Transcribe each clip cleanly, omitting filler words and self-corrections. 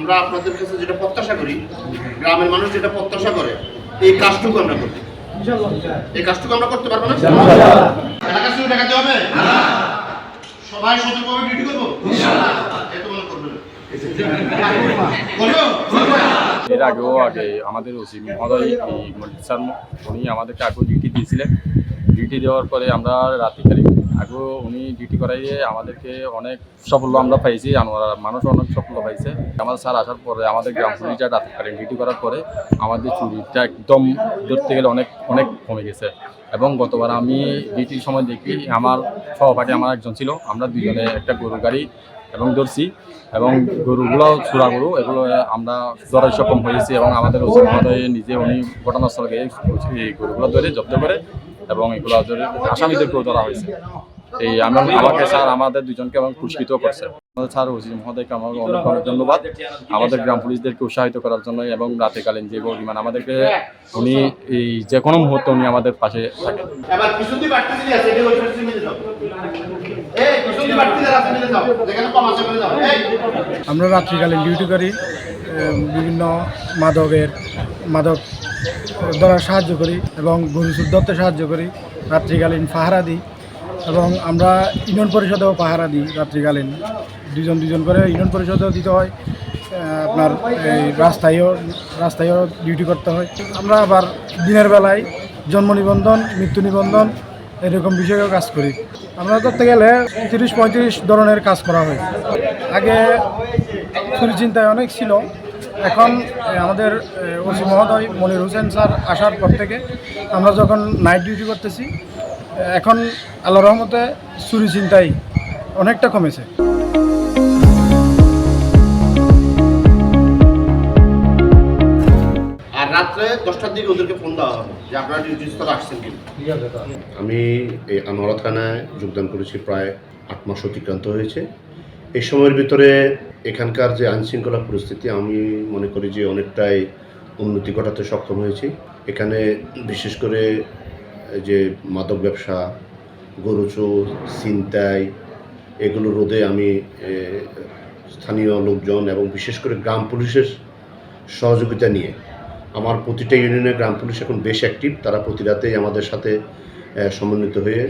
আমরা আপনাদের কাছে যেটা প্রত্যাশা করি, গ্রামের মানুষ যেটা প্রত্যাশা করে, এই কাজটুকু আমরা করি। এই কাজটুকু আমরা করতে পারবো না? এলাকা শুরু দেখাতে হবে, সবাই সতর্কভাবে ডিউটি করবো। এর আগেও আমাদের ওসি মহোদয় স্যার উনি আমাদেরকে আগেও ডিউটি দিয়েছিলেন। ডিউটি দেওয়ার পরে আমরা রাত্রিকালীন আগেও উনি ডিউটি করাইয়ে আমাদেরকে অনেক সাফল্য আমরা পাইছি, মানুষ অনেক সাফল্য পাইছে। আমাদের স্যার আসার পরে আমাদের গ্রাম পুলিশটা রাত্রিকালীন ডিউটি করার পরে আমাদের চুরিটা একদম ধরতে গেলে অনেক অনেক কমে গেছে। এবং গতবার আমি ডিউটির সময় দেখি আমার সহপাঠী আমার একজন ছিল, আমরা দুজনে একটা গরুর গাড়ি এবং ধরছি এবং গরুগুলো চূড়া গরু এগুলো আমরা ধরার সক্ষম হয়েছি। এবং আমাদের ওসি মহোদয় নিজে উনি ঘটনাস্থলে গিয়ে এই গরুগুলো ধরে জব্দ করে এবং এগুলো ধরে আসামিদেরকেও ধরা হয়েছে। এই আমাকে স্যার আমাদের দুজনকে এবং পুরস্কৃত করছে। আমাদের স্যার ওসি মহোদয়কে আমার অনেক অনেক ধন্যবাদ আমাদের গ্রাম পুলিশদেরকে উৎসাহিত করার জন্য এবং রাতেকালীন যে পরিমাণ আমাদেরকে উনি এই যে কোনো মুহূর্তে উনি আমাদের পাশে থাকেন। আমরা রাত্রিকালীন ডিউটি করি, বিভিন্ন মাদক ধরার সাহায্য করি এবং গরু ধরতে সাহায্য করি, রাত্রিকালীন পাহারা দিই এবং আমরা ইউনিয়ন পরিষদেও পাহারা দিই। রাত্রিকালীন দুজন করে ইউনিয়ন পরিষদেও দিতে হয়, আপনার এই রাস্তায়ও ডিউটি করতে হয়। আমরা আবার দিনের বেলায় জন্ম নিবন্ধন, মৃত্যু নিবন্ধন এরকম বিষয়েও কাজ করি। আমরা ধরতে গেলে 30-35 ধরনের কাজ করা হয়। আগে চুরি চিন্তায় অনেক ছিল, এখন আমাদের ওসি মহোদয় মনির হোসেন স্যার আসার পর থেকে আমরা যখন নাইট ডিউটি করতেছি, এখন আল্লাহর রহমতে চুরি চিন্তাই অনেকটা কমেছে। আর রাত্রে 10টার দিকে ওদেরকে ফোন দেওয়া হবে যে আপনারা ডিউটি স্থলে আসছেন কি। আমি এই আনোয়ারা থানায় যোগদান করেছি প্রায় 8 মাস অতিক্রান্ত হয়েছে। এই সময়ের ভিতরে এখানকার যে আইনশৃঙ্খলা পরিস্থিতি আমি মনে করি যে অনেকটাই উন্নতি ঘটাতে সক্ষম হয়েছি। এখানে বিশেষ করে যে মাদক ব্যবসা, গরু চোর, ছিনতাই এগুলো রোধে আমি স্থানীয় লোকজন এবং বিশেষ করে গ্রাম পুলিশের সহযোগিতা নিয়ে আমার প্রতিটা ইউনিয়নে গ্রাম পুলিশ এখন বেশ অ্যাক্টিভ। তারা প্রতি রাতেই আমাদের সাথে সমন্বিত হয়ে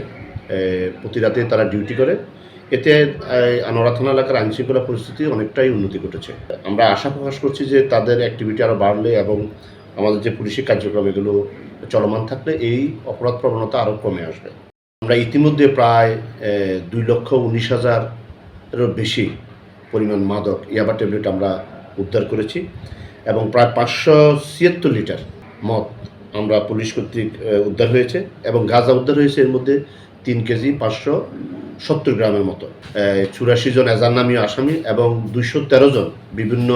প্রতি রাতে তারা ডিউটি করে। এতে আনোয়ারা থানা এলাকার আইনশৃঙ্খলা পরিস্থিতি অনেকটাই উন্নতি ঘটেছে। আমরা আশা প্রকাশ করছি যে তাদের অ্যাক্টিভিটি আরও বাড়লে এবং আমাদের যে পুলিশি কার্যক্রম এগুলো চলমান থাকলে এই অপরাধ প্রবণতা আরও কমে আসবে। আমরা ইতিমধ্যে প্রায় 2,19,000-এরও বেশি পরিমাণ মাদক ইয়াবা ট্যাবলেট আমরা উদ্ধার করেছি এবং প্রায় 576 লিটার মদ আমরা পুলিশ কর্তৃক উদ্ধার হয়েছে এবং গাঁজা উদ্ধার হয়েছে এর মধ্যে 3 কেজি 570 গ্রামের মতো। 84 জন এজাহারনামীয় আসামি এবং 213 জন বিভিন্ন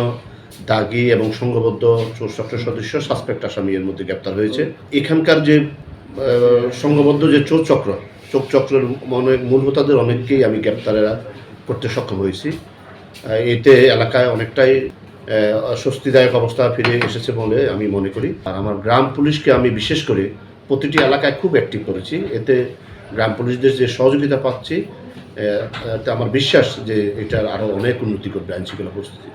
দাগি এবং সংঘবদ্ধ চোর চক্রের সদস্য সাসপেক্ট আসামি এর মধ্যে গ্রেপ্তার হয়েছে। এখানকার যে সংঘবদ্ধ যে চোর চক্রের মূল হোতাদের অনেককেই আমি গ্রেপ্তার করতে সক্ষম হয়েছি। এতে এলাকায় অনেকটাই স্বস্তিদায়ক অবস্থা ফিরে এসেছে বলে আমি মনে করি। আর আমার গ্রাম পুলিশকে আমি বিশেষ করে প্রতিটি এলাকায় খুব অ্যাক্টিভ করেছি। এতে গ্রাম পুলিশদের যে সহযোগিতা পাচ্ছি, এতে আমার বিশ্বাস যে এটার আরও অনেক উন্নতি করবে আইনশৃঙ্খলা পরিস্থিতি।